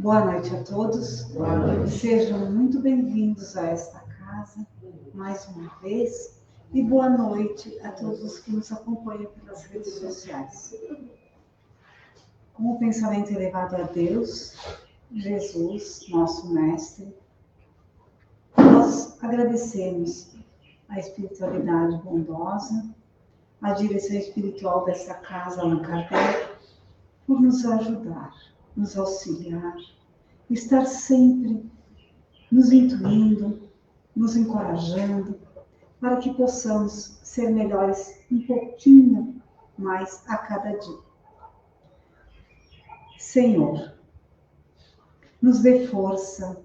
Boa noite a todos. Boa noite. Sejam muito bem-vindos a esta casa, mais uma vez. E boa noite a todos os que nos acompanham pelas redes sociais. Com o pensamento elevado a Deus, Jesus, nosso Mestre, nós agradecemos a espiritualidade bondosa, a direção espiritual dessa casa, Allan Kardec, por nos ajudar, nos auxiliar, estar sempre nos intuindo, nos encorajando, para que possamos ser melhores um pouquinho mais a cada dia. Senhor, nos dê força,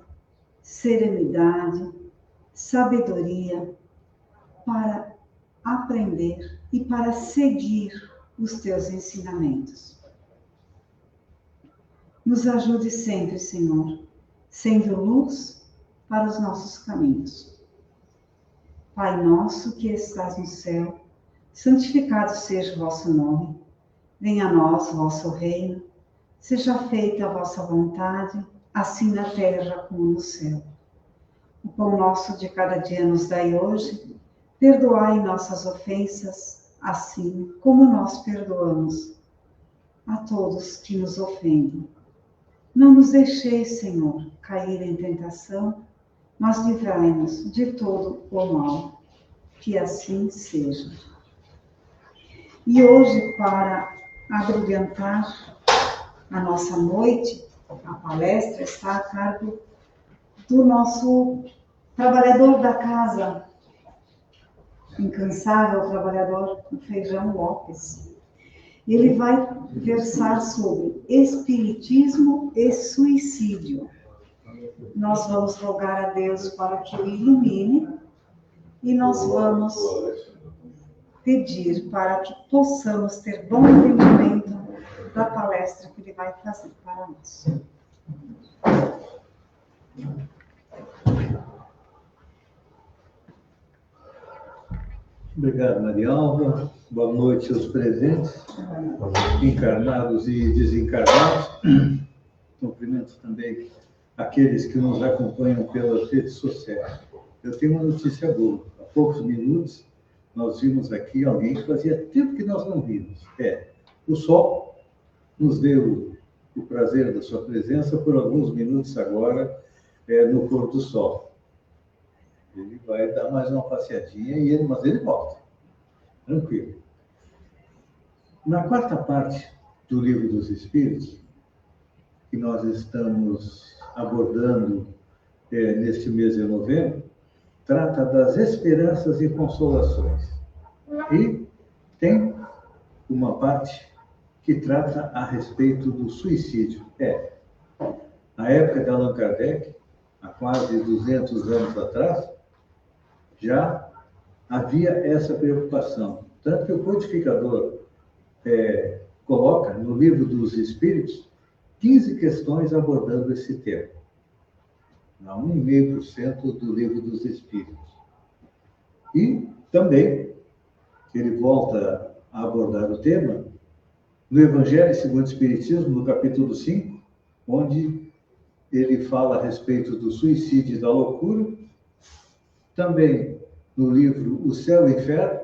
serenidade, sabedoria para aprender e para seguir os teus ensinamentos. Nos ajude sempre, Senhor, sendo luz para os nossos caminhos. Pai nosso que estás no céu, santificado seja o vosso nome. Venha a nós o vosso reino. Seja feita a vossa vontade, assim na terra como no céu. O pão nosso de cada dia nos dai hoje. Perdoai nossas ofensas, assim como nós perdoamos a todos que nos ofendem. Não nos deixeis, Senhor, cair em tentação, mas livrai-nos de todo o mal. Que assim seja. E hoje, para abrilhantar a nossa noite, a palestra está a cargo do nosso trabalhador da casa, incansável trabalhador, o Feijão Lopes. Ele vai versar sobre espiritismo e suicídio. Nós vamos rogar a Deus para que o ilumine e nós vamos pedir para que possamos ter bom entendimento da palestra que ele vai fazer para nós. Obrigado, Maria Alva. Boa noite aos presentes, encarnados e desencarnados. Cumprimento também aqueles que nos acompanham pelas redes sociais. Eu tenho uma notícia boa. Há poucos minutos, nós vimos aqui alguém que fazia tempo que nós não vimos. O Sol nos deu o prazer da sua presença por alguns minutos agora no pôr do sol. Ele vai dar mais uma passeadinha, mas ele volta. Tranquilo. Na quarta parte do Livro dos Espíritos, que nós estamos abordando neste mês de novembro, trata das esperanças e consolações. E tem uma parte que trata a respeito do suicídio. Na época de Allan Kardec, há quase 200 anos atrás, já havia essa preocupação. Tanto que o codificador coloca no Livro dos Espíritos 15 questões abordando esse tema. Na 1,5% do Livro dos Espíritos. E também ele volta a abordar o tema no Evangelho segundo o Espiritismo, no capítulo 5, onde ele fala a respeito do suicídio e da loucura. Também no livro O Céu e o Inferno,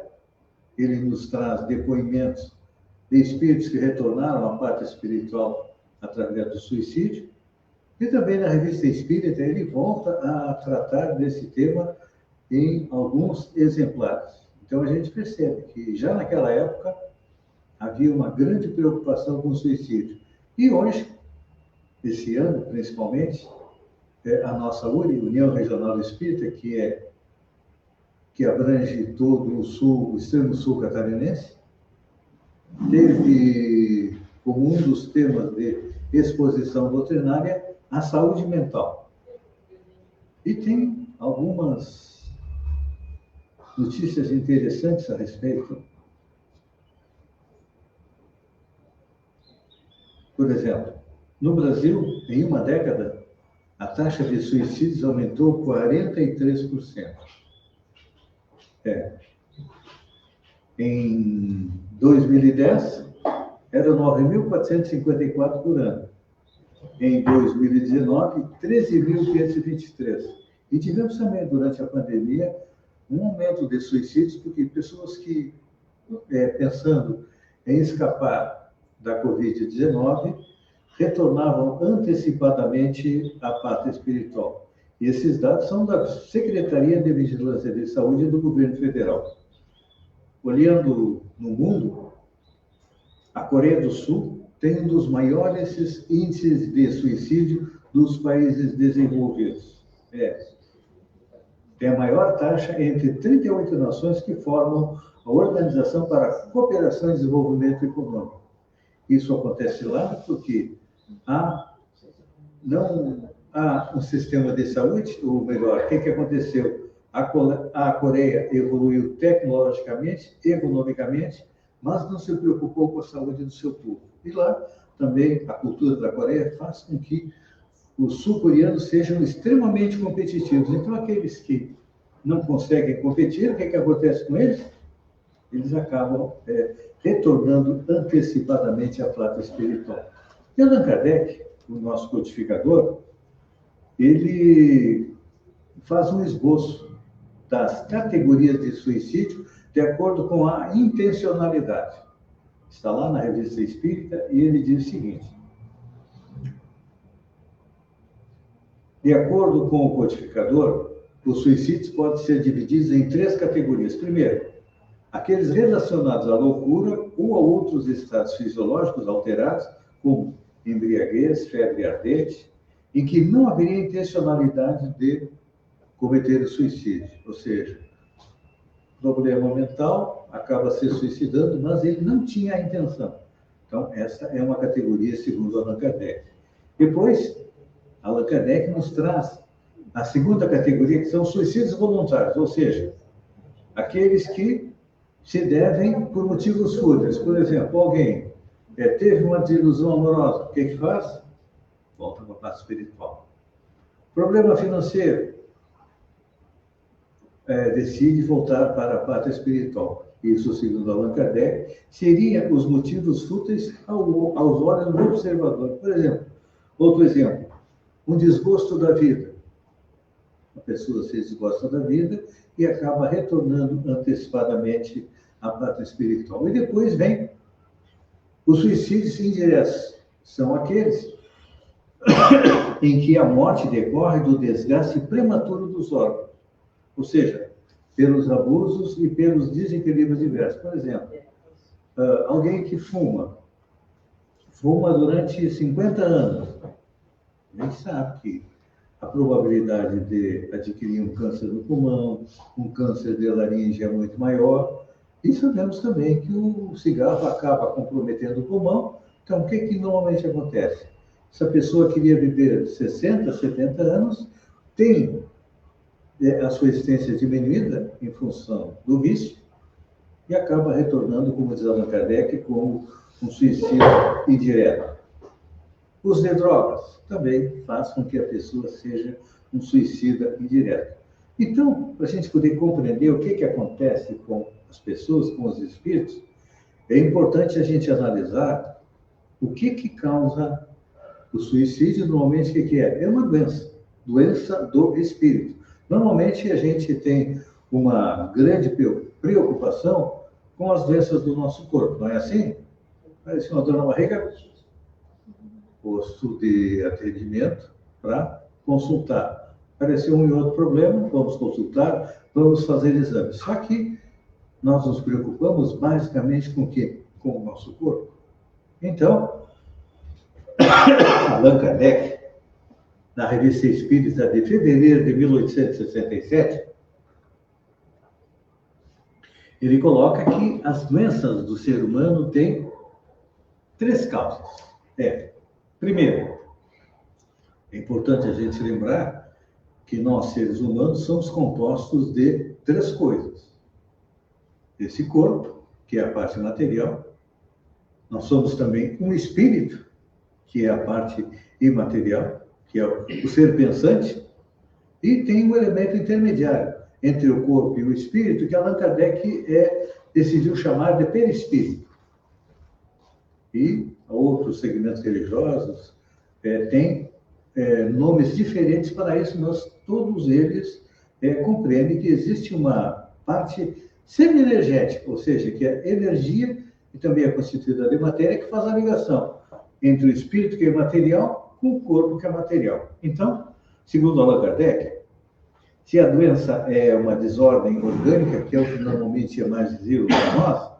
ele nos traz depoimentos de espíritos que retornaram à parte espiritual através do suicídio. E também na Revista Espírita, ele volta a tratar desse tema em alguns exemplares. Então a gente percebe que já naquela época havia uma grande preocupação com o suicídio. E hoje, esse ano principalmente, a nossa URI, União Regional Espírita, que abrange todo o sul, o extremo sul catarinense, teve como um dos temas de exposição doutrinária a saúde mental. E tem algumas notícias interessantes a respeito. Por exemplo, no Brasil, em uma década, a taxa de suicídios aumentou 43%. Em 2010, eram 9.454 por ano. em 2019, 13.523. E tivemos também, durante a pandemia, um aumento de suicídios, porque pessoas que, pensando em escapar da Covid-19, retornavam antecipadamente à pátria espiritual. E esses dados são da Secretaria de Vigilância de Saúde do Governo Federal. Olhando no mundo, a Coreia do Sul tem um dos maiores índices de suicídio dos países desenvolvidos. Tem a maior taxa entre 38 nações que formam a Organização para a Cooperação e Desenvolvimento Econômico. Isso acontece lá porque não há um sistema de saúde, ou melhor, o que aconteceu? A Coreia evoluiu tecnologicamente, economicamente, mas não se preocupou com a saúde do seu povo. E lá também a cultura da Coreia faz com que os sul-coreanos sejam extremamente competitivos. Então, aqueles que não conseguem competir, o que acontece com eles? Eles acabam retornando antecipadamente à pátria espiritual. E Allan Kardec, o nosso codificador, ele faz um esboço das categorias de suicídio de acordo com a intencionalidade. Está lá na Revista Espírita e ele diz o seguinte: de acordo com o codificador, os suicídios podem ser divididos em 3 categorias. Primeiro, aqueles relacionados à loucura ou a outros estados fisiológicos alterados, como embriaguez, febre ardente, em que não haveria intencionalidade de cometer o suicídio. Ou seja, problema mental, acaba se suicidando, mas ele não tinha a intenção. Então, essa é uma categoria segundo Allan Kardec. Depois, Allan Kardec nos traz a segunda categoria, que são suicídios voluntários, ou seja, aqueles que se devem por motivos fúteis. Por exemplo, alguém teve uma desilusão amorosa, o que faz? Volta para a parte espiritual. Problema financeiro, decide voltar para a pátria espiritual. Isso, segundo Allan Kardec, seria os motivos fúteis aos olhos do observador. Por exemplo, outro exemplo, um desgosto da vida. A pessoa se desgosta da vida e acaba retornando antecipadamente à pátria espiritual. E depois vem os suicídios indiretos. São aqueles em que a morte decorre do desgaste prematuro dos órgãos, ou seja, pelos abusos e pelos desequilíbrios diversos. Por exemplo, alguém que fuma durante 50 anos, a gente sabe que a probabilidade de adquirir um câncer no pulmão, um câncer de laringe é muito maior, e sabemos também que o cigarro acaba comprometendo o pulmão. Então, o que normalmente acontece? Essa pessoa queria viver 60, 70 anos, tem a sua existência diminuída em função do vício e acaba retornando, como diz Allan Kardec, como um suicídio indireto. Os de drogas também faz com que a pessoa seja um suicida indireto. Então, para a gente poder compreender o que acontece com as pessoas, com os espíritos, é importante a gente analisar o que causa o suicídio. Normalmente, o que é? É uma doença do espírito. Normalmente, a gente tem uma grande preocupação com as doenças do nosso corpo, não é assim? Parece uma dor na barriga, posto de atendimento para consultar. Apareceu um e outro problema, vamos consultar, vamos fazer exames. Só que nós nos preocupamos basicamente com o quê? Com o nosso corpo. Então, Allan Kardec, na Revista Espírita de fevereiro de 1867, ele coloca que as doenças do ser humano têm 3 causas. Primeiro, é importante a gente lembrar que nós, seres humanos, somos compostos de 3 coisas. Esse corpo, que é a parte material, nós somos também um espírito, que é a parte imaterial, que é o ser pensante, e tem um elemento intermediário entre o corpo e o espírito, que Allan Kardec decidiu chamar de perispírito. E outros segmentos religiosos tem nomes diferentes para isso, mas todos eles compreendem que existe uma parte semi-energética, ou seja, que é energia, e também é constituída de matéria, que faz a ligação entre o espírito, que é material, com o corpo, que é material. Então, segundo Allan Kardec, se a doença é uma desordem orgânica, que é o que normalmente é mais visível para nós,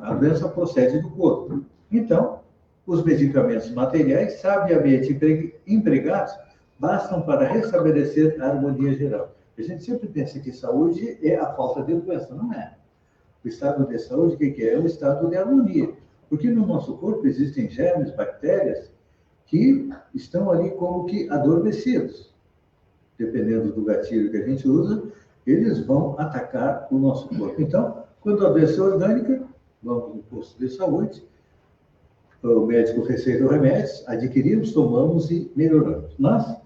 a doença procede do corpo. Então, os medicamentos materiais, sabiamente empregados, bastam para restabelecer a harmonia geral. A gente sempre pensa que saúde é a falta de doença, não é? O estado de saúde, o que é? É um estado de harmonia. Porque no nosso corpo existem germes, bactérias, que estão ali como que adormecidos. Dependendo do gatilho que a gente usa, eles vão atacar o nosso corpo. Então, quando a doença é orgânica, vamos no posto de saúde, o médico receita remédios, adquirimos, tomamos e melhoramos. Mas,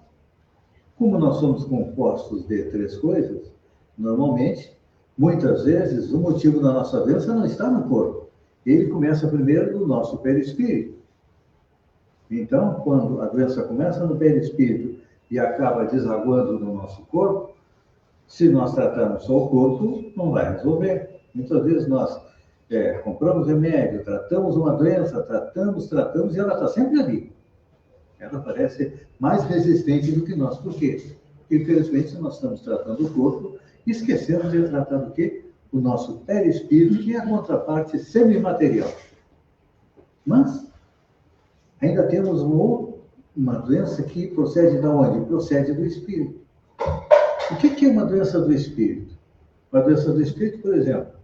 como nós somos compostos de 3 coisas, normalmente, muitas vezes, o motivo da nossa doença não está no corpo. Ele começa primeiro no nosso perispírito. Então, quando a doença começa no perispírito e acaba desaguando no nosso corpo, se nós tratarmos só o corpo, não vai resolver. Muitas vezes nós compramos remédio, tratamos uma doença, tratamos, e ela está sempre ali. Ela parece mais resistente do que nós. Por quê? Porque, infelizmente, nós estamos tratando o corpo e esquecemos de tratar do quê? O nosso perispírito, que é a contraparte semimaterial. Mas ainda temos uma doença que procede de onde? Procede do espírito. O que é uma doença do espírito? Uma doença do espírito, por exemplo,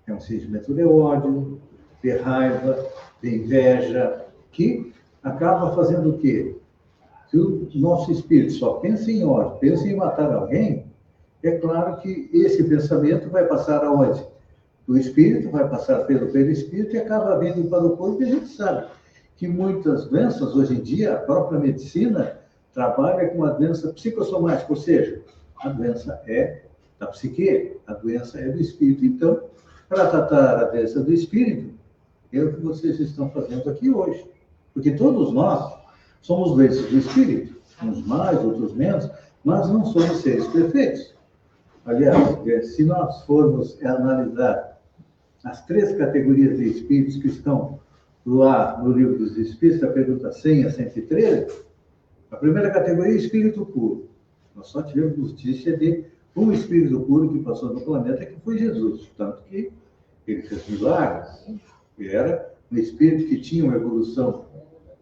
é um sentimento de ódio, de raiva, de inveja, que acaba fazendo o quê? Se o nosso espírito só pensa em ódio, pensa em matar alguém, é claro que esse pensamento vai passar aonde? Do espírito, vai passar pelo perispírito e acaba vindo para o corpo, e a gente sabe que muitas doenças, hoje em dia, a própria medicina trabalha com a doença psicossomática, ou seja, a doença é da psique, a doença é do espírito. Então, para tratar a doença do espírito, é o que vocês estão fazendo aqui hoje. Porque todos nós somos doentes do espírito, uns mais, outros menos, mas não somos seres perfeitos. Aliás, se nós formos analisar as 3 categorias de espíritos que estão lá no Livro dos Espíritos, a pergunta 100 a 113, a primeira categoria é espírito puro. Nós só tivemos notícia de um espírito puro que passou no planeta, que foi Jesus. Tanto que ele fez milagres. Ele era um espírito que tinha uma evolução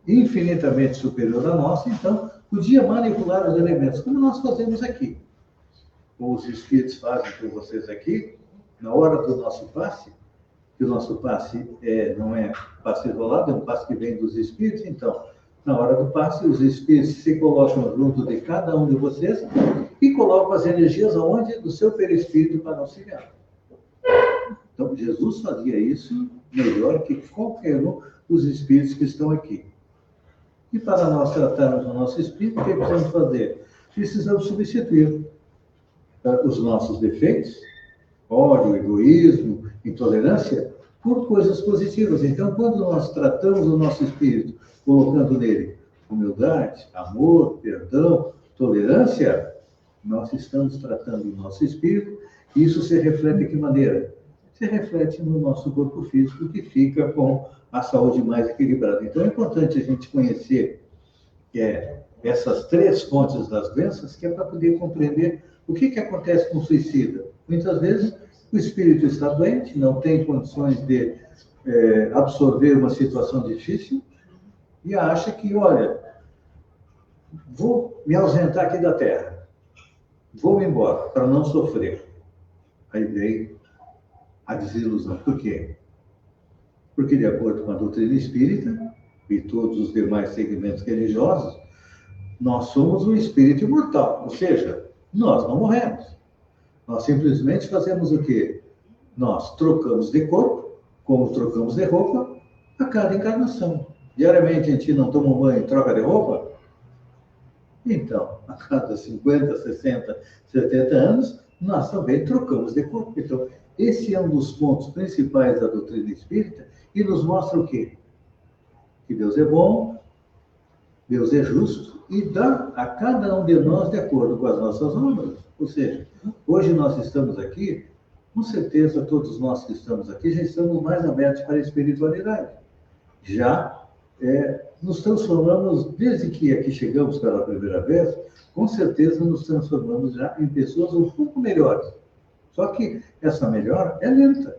infinitamente superior à nossa, então podia manipular os elementos, como nós fazemos aqui. Ou os espíritos fazem com vocês aqui, na hora do nosso passe, que o nosso passe não é passe isolado, é um passe que vem dos espíritos, então, na hora do passe, os espíritos se colocam junto de cada um de vocês e colocam as energias aonde? Do seu perispírito para auxiliar. Então, Jesus fazia isso melhor que qualquer um dos espíritos que estão aqui. E para nós tratarmos o nosso espírito, o que precisamos fazer? Precisamos substituir os nossos defeitos, ódio, egoísmo, intolerância, por coisas positivas. Então, quando nós tratamos o nosso espírito, colocando nele humildade, amor, perdão, tolerância, nós estamos tratando o nosso espírito, e isso se reflete de que maneira? Se reflete no nosso corpo físico, que fica com a saúde mais equilibrada. Então, é importante a gente conhecer essas 3 fontes das doenças, que é para poder compreender o que acontece com o suicida. Muitas vezes, o espírito está doente, não tem condições de absorver uma situação difícil, e acha que, olha, vou me ausentar aqui da Terra, vou me embora, para não sofrer. Aí vem a desilusão. Por quê? Porque, de acordo com a doutrina espírita e todos os demais segmentos religiosos, nós somos um espírito imortal, ou seja, nós não morremos. Nós simplesmente fazemos o quê? Nós trocamos de corpo, como trocamos de roupa, a cada encarnação. Diariamente a gente não toma um banho e troca de roupa? Então, a cada 50, 60, 70 anos, nós também trocamos de corpo. Então, esse é um dos pontos principais da doutrina espírita e nos mostra o quê? Que Deus é bom, Deus é justo e dá a cada um de nós de acordo com as nossas obras. Ou seja, hoje nós estamos aqui, com certeza todos nós que estamos aqui já estamos mais abertos para a espiritualidade. Já nos transformamos, desde que aqui chegamos pela primeira vez, com certeza nos transformamos já em pessoas um pouco melhores. Só que essa melhora é lenta.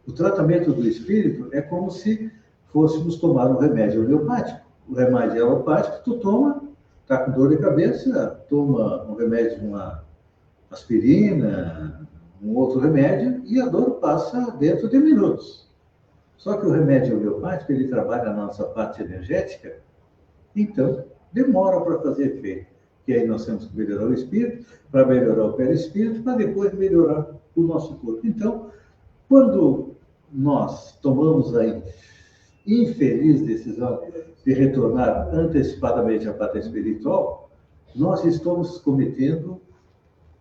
O tratamento do espírito é como se fôssemos tomar um remédio homeopático. O remédio alopático, tu toma, está com dor de cabeça, toma um remédio, uma aspirina, um outro remédio, e a dor passa dentro de minutos. Só que o remédio homeopático, ele trabalha na nossa parte energética, então demora para fazer efeito. E aí nós temos que melhorar o espírito, para melhorar o perispírito, para depois melhorar o nosso corpo. Então, quando nós tomamos a infeliz decisão de retornar antecipadamente à pátria espiritual, nós estamos cometendo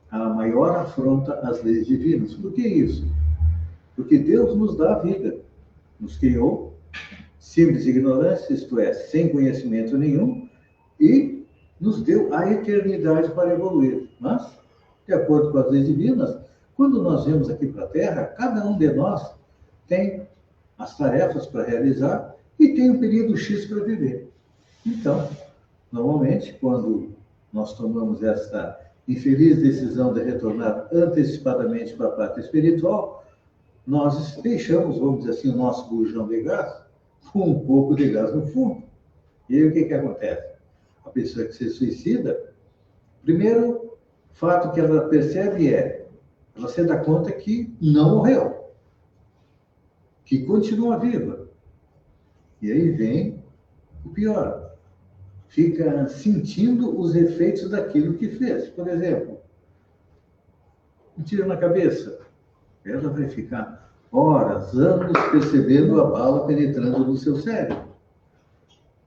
a maior afronta às leis divinas. Por que isso? Porque Deus nos dá a vida, nos criou simples ignorância, isto é, sem conhecimento nenhum, e nos deu a eternidade para evoluir. Mas, de acordo com as leis divinas, quando nós viemos aqui para a Terra, cada um de nós tem as tarefas para realizar e tem um período X para viver. Então, normalmente, quando nós tomamos esta infeliz decisão de retornar antecipadamente para a parte espiritual, nós deixamos, vamos dizer assim, o nosso bujão de gás com um pouco de gás no fundo. E aí o que acontece? A pessoa que se suicida, primeiro fato que ela percebe ela se dá conta que não morreu, que continua viva. E aí vem o pior. Fica sentindo os efeitos daquilo que fez. Por exemplo, um tiro na cabeça. Ela vai ficar horas, anos percebendo a bala penetrando no seu cérebro.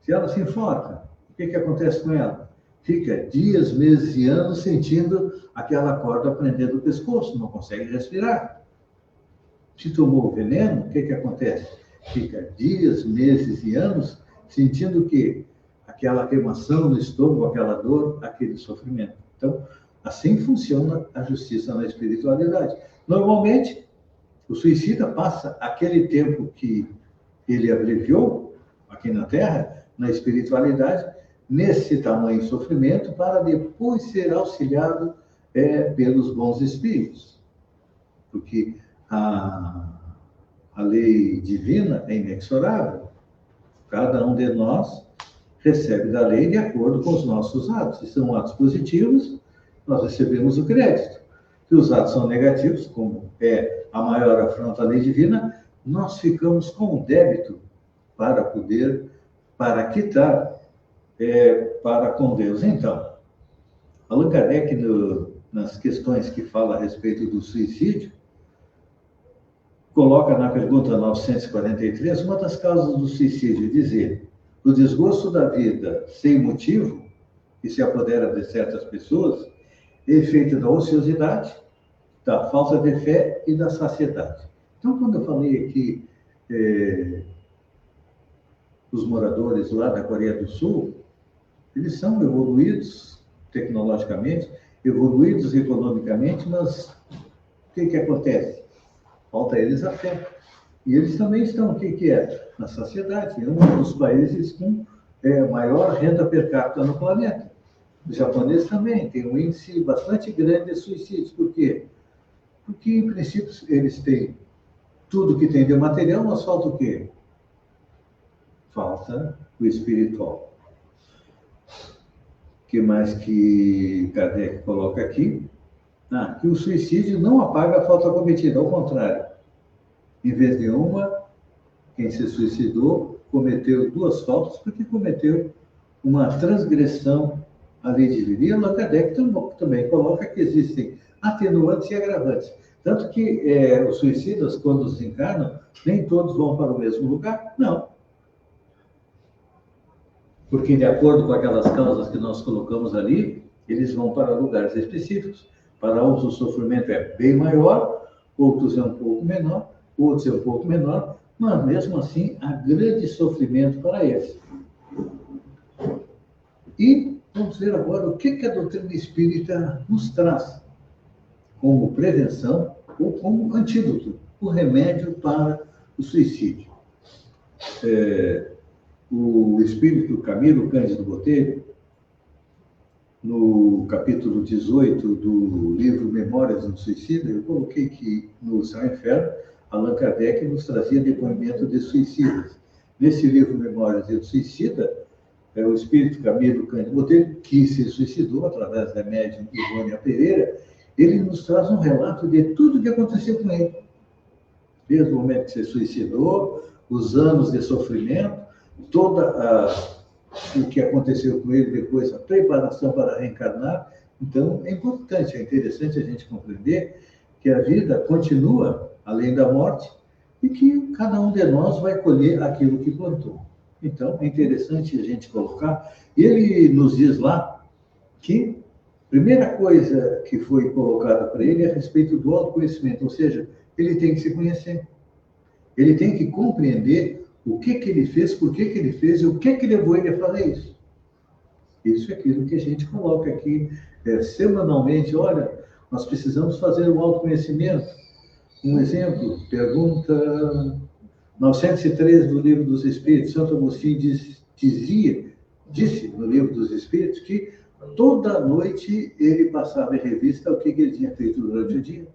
Se ela se enforca, o que acontece com ela? Fica dias, meses e anos sentindo aquela corda prendendo o pescoço, não consegue respirar. Se tomou o veneno, o que acontece? Fica dias, meses e anos sentindo que aquela queimação no estômago, aquela dor, aquele sofrimento. Então, assim funciona a justiça na espiritualidade. Normalmente, o suicida passa aquele tempo que ele abreviou aqui na Terra, na espiritualidade, nesse tamanho sofrimento, para depois ser auxiliado pelos bons espíritos. Porque a lei divina é inexorável. Cada um de nós recebe da lei de acordo com os nossos atos. Se são atos positivos, nós recebemos o crédito. Se os atos são negativos, como é a maior afronta à lei divina, nós ficamos com o débito para quitar para com Deus. Então, Allan Kardec, nas questões que fala a respeito do suicídio, coloca na pergunta 943, uma das causas do suicídio, dizer: o desgosto da vida sem motivo, que se apodera de certas pessoas, é efeito da ociosidade, da falta de fé e da saciedade. Então, quando eu falei aqui os moradores lá da Coreia do Sul, eles são evoluídos tecnologicamente, evoluídos economicamente, mas o que acontece? Falta a eles a fé. E eles também estão, o que é? Na saciedade. É um dos países com maior renda per capita no planeta. Os japoneses também têm um índice bastante grande de suicídios. Por quê? Porque, em princípio, eles têm tudo que tem de material, mas falta o quê? Falta o espiritual. O que mais que Kardec coloca aqui? Que o suicídio não apaga a falta cometida, ao contrário. Em vez de uma, quem se suicidou cometeu duas faltas porque cometeu uma transgressão à lei divina. E Allan Kardec também coloca que existem atenuantes e agravantes. Tanto que os suicidas, quando desencarnam, nem todos vão para o mesmo lugar? Não. Porque, de acordo com aquelas causas que nós colocamos ali, eles vão para lugares específicos. Para uns o sofrimento é bem maior, outros é um pouco menor, outros é um pouco menor, mas mesmo assim há grande sofrimento para eles. E vamos ver agora o que a doutrina espírita nos traz como prevenção ou como antídoto, o remédio para o suicídio. O espírito Camilo Cândido Botelho, no capítulo 18 do livro Memórias do Suicida, eu coloquei que no Céu e Inferno, Allan Kardec nos trazia depoimento de suicidas. Nesse livro Memórias do Suicida, o espírito Camilo Cândido Botelho, que se suicidou através da médium Ivônia Pereira, ele nos traz um relato de tudo o que aconteceu com ele. Desde o momento que se suicidou, os anos de sofrimento, o que aconteceu com ele depois, a preparação para reencarnar. Então, é importante, é interessante a gente compreender que a vida continua além da morte e que cada um de nós vai colher aquilo que plantou. Então, é interessante a gente colocar. Ele nos diz lá que a primeira coisa que foi colocada para ele é a respeito do autoconhecimento, ou seja, ele tem que se conhecer. Ele tem que compreender o que ele fez, por que ele fez e o que levou ele a fazer isso. Isso é aquilo que a gente coloca aqui semanalmente. Olha, nós precisamos fazer um autoconhecimento. Um exemplo, pergunta 903 do Livro dos Espíritos. Santo Agostinho disse no Livro dos Espíritos que toda noite ele passava em revista o que ele tinha feito durante o dia.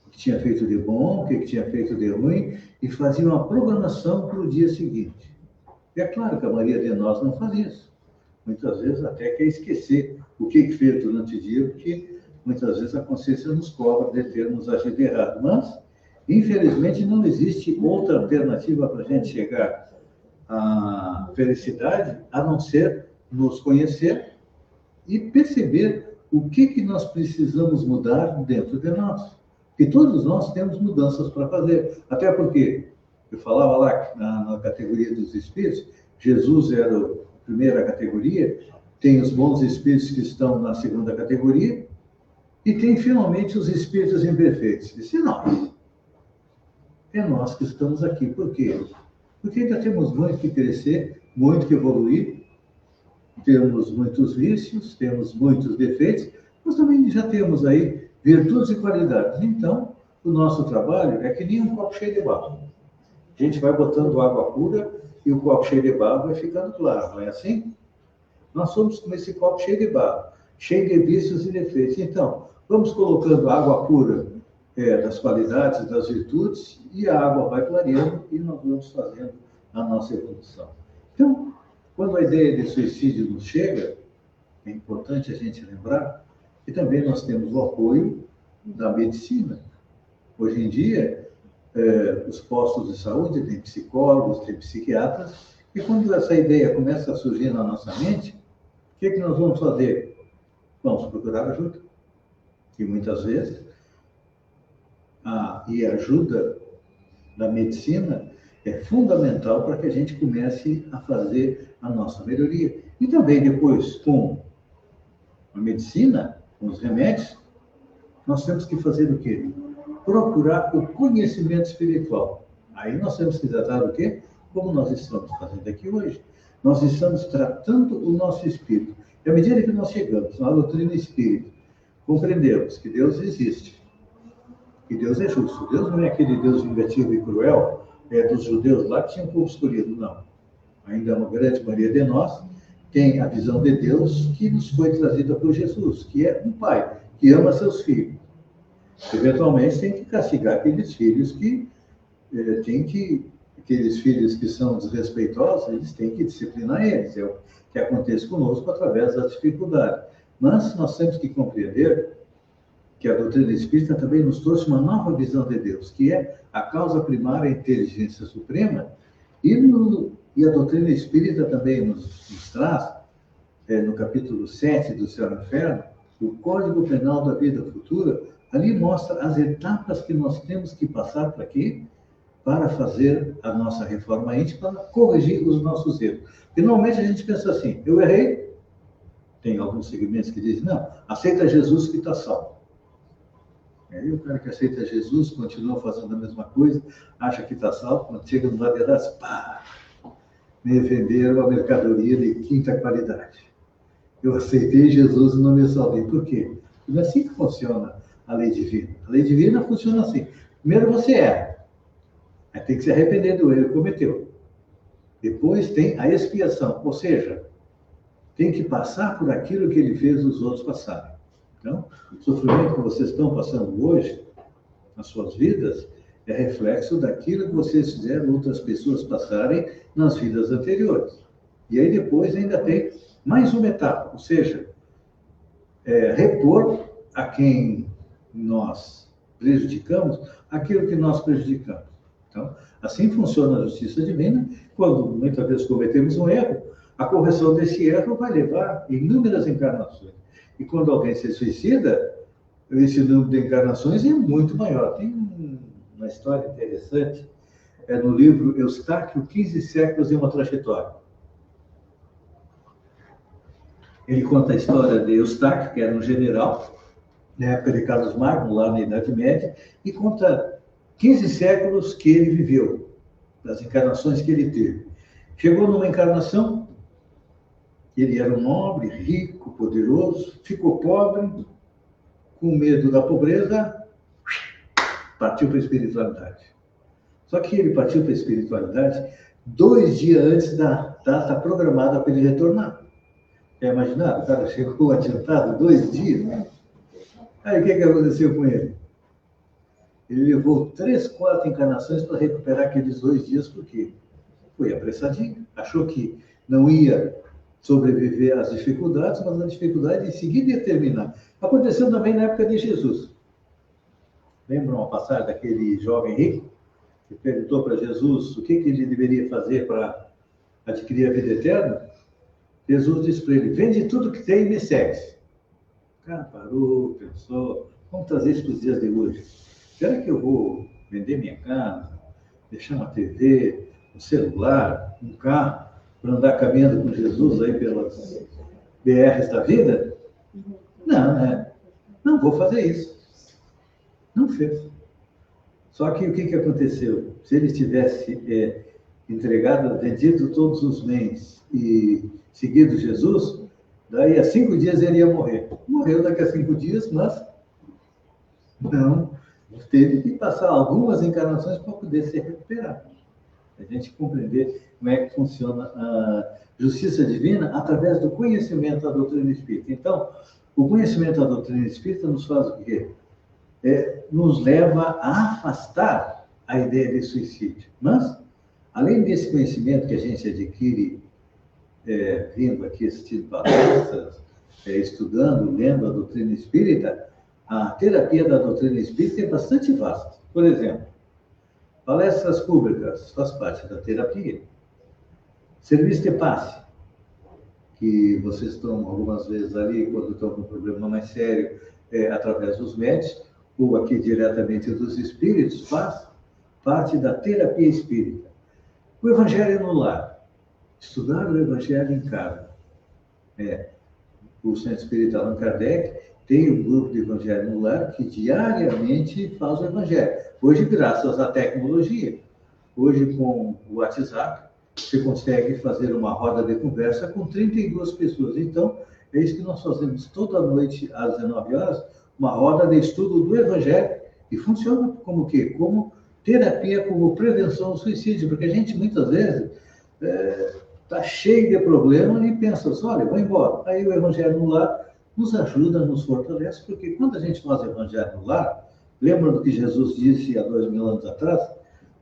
O que tinha feito de bom, o que tinha feito de ruim, e fazia uma programação para o dia seguinte. E é claro que a maioria de nós não faz isso. Muitas vezes até quer esquecer o que fez durante o dia, porque muitas vezes a consciência nos cobra de termos agido errado. Mas, infelizmente, não existe outra alternativa para a gente chegar à felicidade, a não ser nos conhecer e perceber o que nós precisamos mudar dentro de nós. E todos nós temos mudanças para fazer. Até porque, eu falava lá na categoria dos espíritos, Jesus era a primeira categoria, tem os bons espíritos que estão na segunda categoria, e tem finalmente os espíritos imperfeitos. Isso é nós. É nós que estamos aqui. Por quê? Porque ainda temos muito que crescer, muito que evoluir, temos muitos vícios, temos muitos defeitos, mas também já temos aí virtudes e qualidades. Então, o nosso trabalho é que nem um copo cheio de barro. A gente vai botando água pura e o copo cheio de barro vai ficando claro, não é assim? Nós somos como esse copo cheio de barro, cheio de vícios e defeitos. Então, vamos colocando água pura das qualidades, das virtudes, e a água vai clareando e nós vamos fazendo a nossa evolução. Então, quando a ideia de suicídio nos chega, é importante a gente lembrar que também nós temos o apoio da medicina. Hoje em dia, os postos de saúde têm psicólogos, têm psiquiatras, e quando essa ideia começa a surgir na nossa mente, o que nós vamos fazer? Vamos procurar ajuda. E muitas vezes, a ajuda da medicina é fundamental para que a gente comece a fazer a nossa melhoria. E também depois, com a medicina, com os remédios, nós temos que fazer o quê? Procurar o conhecimento espiritual. Aí nós temos que tratar o quê? Como nós estamos fazendo aqui hoje. Nós estamos tratando o nosso espírito. E à medida que nós chegamos na doutrina espírita, compreendemos que Deus existe, que Deus é justo. Deus não é aquele Deus vingativo e cruel dos judeus lá que tinham um povo escolhido, não. Ainda uma grande maioria de nós tem a visão de Deus que nos foi trazida por Jesus, que é um pai que ama seus filhos. Eventualmente tem que castigar aqueles filhos aqueles filhos que são desrespeitosos, eles têm que disciplinar eles. É o que acontece conosco através da dificuldade. Mas nós temos que compreender que a doutrina espírita também nos trouxe uma nova visão de Deus, que é a causa primária, a inteligência suprema, e a doutrina espírita também nos traz, no capítulo 7 do Céu e Inferno, o Código Penal da Vida Futura. Ali mostra as etapas que nós temos que passar para quê? Para fazer a nossa reforma íntima, para corrigir os nossos erros. Porque normalmente a gente pensa assim, eu errei, tem alguns segmentos que dizem, não, aceita Jesus que está salvo. Aí o cara que aceita Jesus continua fazendo a mesma coisa, acha que está salvo, quando chega no lado de trás, pá! me venderam uma mercadoria de quinta qualidade. Eu aceitei Jesus e não me salvei. Por quê? Porque não é assim que funciona a lei divina. A lei divina funciona assim. Primeiro você erra. Aí tem que se arrepender do erro que cometeu. Depois tem a expiação. Ou seja, tem que passar por aquilo que ele fez os outros passarem. Então, o sofrimento que vocês estão passando hoje, nas suas vidas, é reflexo daquilo que vocês fizeram outras pessoas passarem nas vidas anteriores. E aí depois ainda tem mais uma etapa, ou seja, repor a quem nós prejudicamos aquilo que nós prejudicamos. Então, assim funciona a justiça divina. Quando muitas vezes cometemos um erro, a correção desse erro vai levar inúmeras encarnações. E quando alguém se suicida, esse número de encarnações é muito maior. Tem uma história interessante, no livro Eustáquio, 15 séculos e uma trajetória. Ele conta a história de Eustáquio, que era um general, na época de Carlos Magno, lá na Idade Média, e conta 15 séculos que ele viveu, das encarnações que ele teve. Chegou numa encarnação, ele era um nobre, rico, poderoso, ficou pobre, com medo da pobreza, partiu para a espiritualidade. Só que ele partiu para a espiritualidade 2 dias antes da data programada para ele retornar. Já imaginaram? O cara chegou adiantado 2 dias. Aí o que aconteceu com ele? Ele levou 3, 4 encarnações para recuperar aqueles 2 dias, porque foi apressadinho. Achou que não ia sobreviver às dificuldades, mas a dificuldade em seguida ia terminar. Aconteceu também na época de Jesus. Lembram uma passagem daquele jovem rico que perguntou para Jesus o que ele deveria fazer para adquirir a vida eterna? Jesus disse para ele: vende tudo que tem e me segue. O cara parou, pensou: vamos trazer isso para os dias de hoje. Será que eu vou vender minha casa, deixar uma TV, um celular, um carro, para andar caminhando com Jesus aí pelas BRs da vida? Não, né? Não vou fazer isso. Não fez. Só que o que aconteceu? Se ele tivesse entregado, vendido todos os bens e seguido Jesus, daí a 5 dias ele ia morrer. Morreu daqui a 5 dias, mas não. Teve que passar algumas encarnações para poder se recuperar. A gente compreender como é que funciona a justiça divina através do conhecimento da doutrina espírita. Então, o conhecimento da doutrina espírita nos faz o quê? Nos leva a afastar a ideia de suicídio. Mas, além desse conhecimento que a gente adquire vindo aqui assistindo palestras, estudando, lendo a doutrina espírita, a terapia da doutrina espírita é bastante vasta. Por exemplo, palestras públicas faz parte da terapia. Serviço de passe, que vocês estão algumas vezes ali, quando estão com um problema mais sério, através dos médicos, ou aqui diretamente dos espíritos, faz parte da terapia espírita. O Evangelho no lar. Estudar o Evangelho em casa. O Centro Espírita Allan Kardec tem um grupo de Evangelho no lar que diariamente faz o Evangelho. Hoje, graças à tecnologia, hoje com o WhatsApp, você consegue fazer uma roda de conversa com 32 pessoas. Então, é isso que nós fazemos toda noite, às 19 horas, uma roda de estudo do Evangelho, e funciona como o quê? Como terapia, como prevenção ao suicídio, porque a gente, muitas vezes, está cheio de problema e pensa, olha, vou embora. Aí o Evangelho no lar nos ajuda, nos fortalece, porque quando a gente faz o Evangelho no lar, lembra do que Jesus disse há 2000 anos atrás?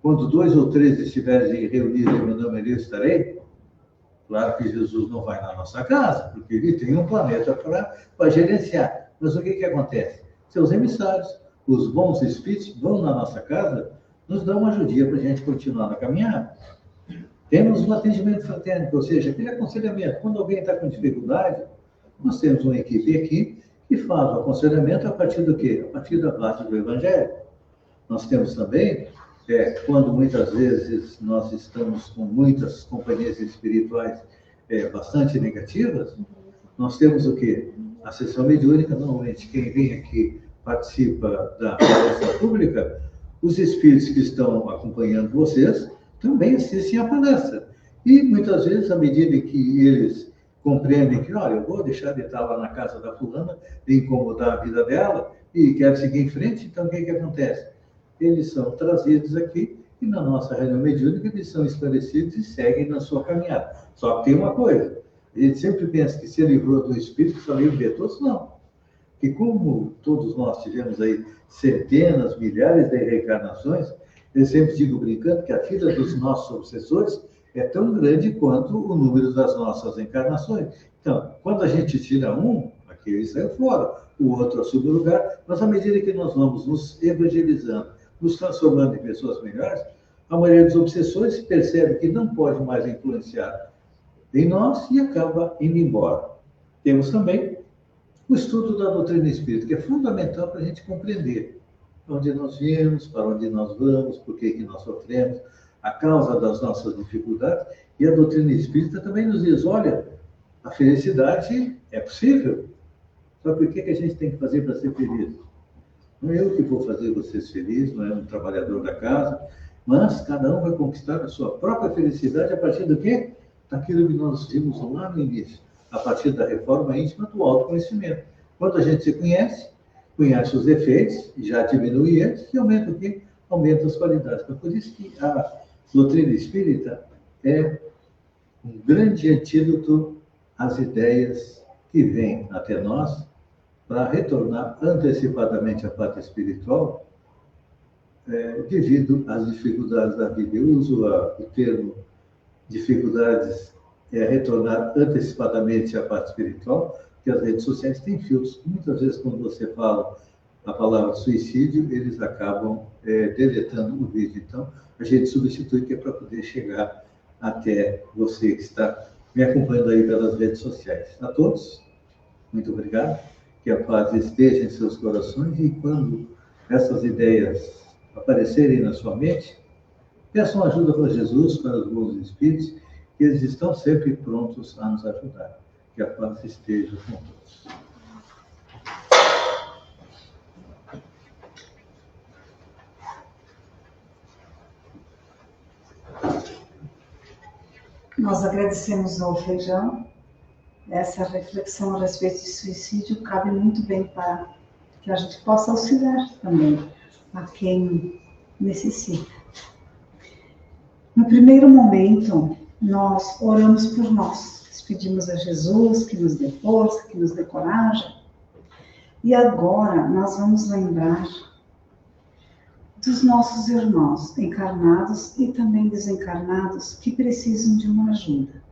Quando 2 ou 3 estiverem reunidos em meu nome, eu estarei. Claro que Jesus não vai na nossa casa, porque ele tem um planeta para gerenciar. Mas o que acontece? Seus emissários, os bons espíritos, vão na nossa casa, nos dão uma ajudinha para a gente continuar na caminhada. Temos um atendimento fraterno, ou seja, aquele aconselhamento. Quando alguém está com dificuldade, nós temos uma equipe aqui que faz o aconselhamento a partir do quê? A partir da base do Evangelho. Nós temos também, quando muitas vezes nós estamos com muitas companhias espirituais bastante negativas, nós temos o quê? A sessão mediúnica, normalmente quem vem aqui participa da palestra pública, os espíritos que estão acompanhando vocês também assistem à palestra. E muitas vezes, à medida que eles compreendem que, olha, eu vou deixar de estar lá na casa da fulana, de incomodar a vida dela, e quero seguir em frente, então o que que acontece? Eles são trazidos aqui e na nossa reunião mediúnica eles são esclarecidos e seguem na sua caminhada. Só que tem uma coisa, a gente sempre pensa que se livrou do espírito, só livre de todos, não. Que como todos nós tivemos aí centenas, milhares de reencarnações, eu sempre digo brincando que a fila dos nossos obsessores é tão grande quanto o número das nossas encarnações. Então, quando a gente tira um, aquele saiu fora, o outro assume o lugar, mas à medida que nós vamos nos evangelizando, nos transformando em pessoas melhores, a maioria dos obsessores percebe que não pode mais influenciar em nós e acaba indo embora. Temos também o estudo da doutrina espírita, que é fundamental para a gente compreender onde nós viemos, para onde nós vamos, por que nós sofremos, a causa das nossas dificuldades. E a doutrina espírita também nos diz, olha, a felicidade é possível. Só por que a gente tem que fazer para ser feliz? Não é eu que vou fazer vocês felizes, não é um trabalhador da casa, mas cada um vai conquistar a sua própria felicidade a partir do quê? Daquilo que nós vimos lá no início, a partir da reforma íntima do autoconhecimento. Quando a gente se conhece, conhece os efeitos, já diminui eles, e aumenta o quê? Aumenta as qualidades. Então, por isso que a doutrina espírita é um grande antídoto às ideias que vêm até nós para retornar antecipadamente à pátria espiritual, devido às dificuldades da vida. Eu uso o termo dificuldades, retornar antecipadamente à parte espiritual, porque as redes sociais têm filtros. Muitas vezes, quando você fala a palavra suicídio, eles acabam deletando o vídeo. Então, a gente substitui, que é para poder chegar até você que está me acompanhando aí pelas redes sociais. A todos, muito obrigado. Que a paz esteja em seus corações e quando essas ideias aparecerem na sua mente, peçam ajuda para Jesus, para os bons espíritos, que eles estão sempre prontos a nos ajudar. Que a paz esteja com todos. Nós agradecemos ao Feijão. Essa reflexão a respeito de suicídio cabe muito bem para que a gente possa auxiliar também a quem necessita. No primeiro momento, nós oramos por nós, pedimos a Jesus que nos dê força, que nos dê coragem. E agora nós vamos lembrar dos nossos irmãos encarnados e também desencarnados que precisam de uma ajuda.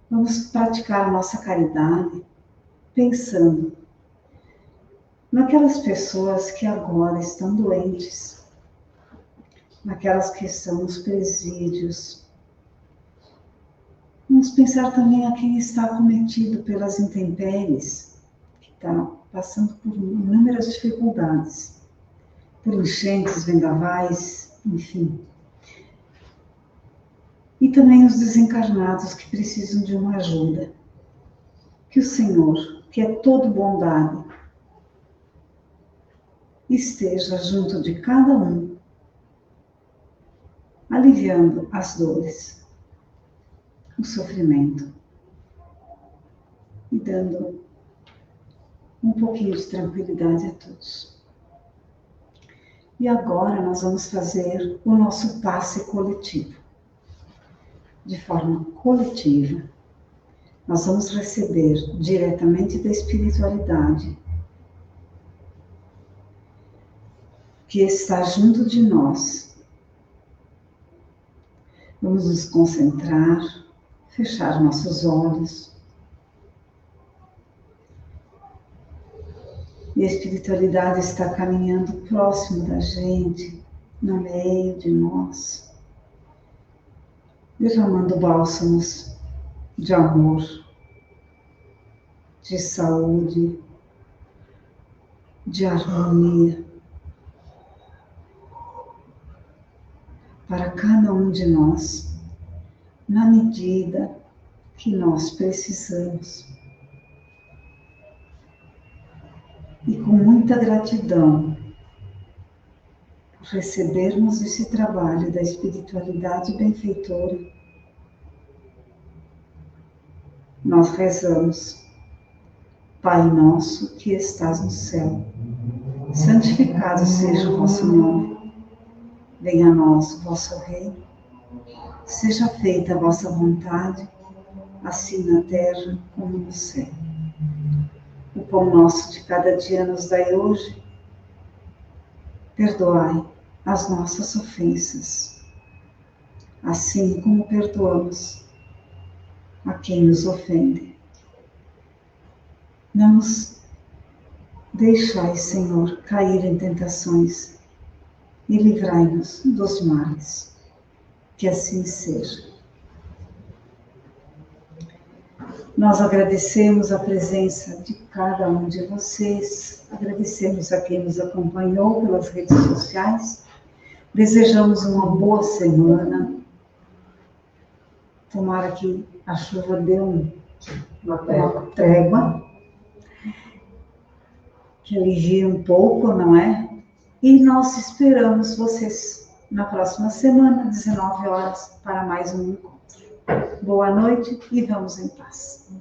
Vamos praticar a nossa caridade pensando naquelas pessoas que agora estão doentes, naquelas que estão nos presídios. Vamos pensar também a quem está acometido pelas intempéries, que está passando por inúmeras dificuldades, por enchentes, vendavais, enfim. E também os desencarnados que precisam de uma ajuda. Que o Senhor, que é todo bondade, esteja junto de cada um, aliviando as dores, o sofrimento e dando um pouquinho de tranquilidade a todos. E agora nós vamos fazer o nosso passe coletivo. De forma coletiva, nós vamos receber diretamente da espiritualidade que está junto de nós. Vamos nos concentrar, fechar nossos olhos. E a espiritualidade está caminhando próximo da gente, no meio de nós, derramando bálsamos de amor, de saúde, de harmonia, para cada um de nós, na medida que nós precisamos. E com muita gratidão por recebermos esse trabalho da espiritualidade benfeitora, nós rezamos: Pai nosso que estás no céu, santificado seja o vosso nome. Venha a nós o vosso reino. Seja feita a vossa vontade, assim na terra como no céu. O pão nosso de cada dia nos dai hoje. Perdoai as nossas ofensas, assim como perdoamos a quem nos ofende. Não nos deixai, Senhor, cair em tentações e livrai-nos dos males. Que assim seja. Nós agradecemos a presença de cada um de vocês, agradecemos a quem nos acompanhou pelas redes sociais, desejamos uma boa semana. Tomara que a chuva dê uma trégua, que alivie um pouco, não é? E nós esperamos vocês na próxima semana, 19 horas, para mais um encontro. Boa noite e vamos em paz.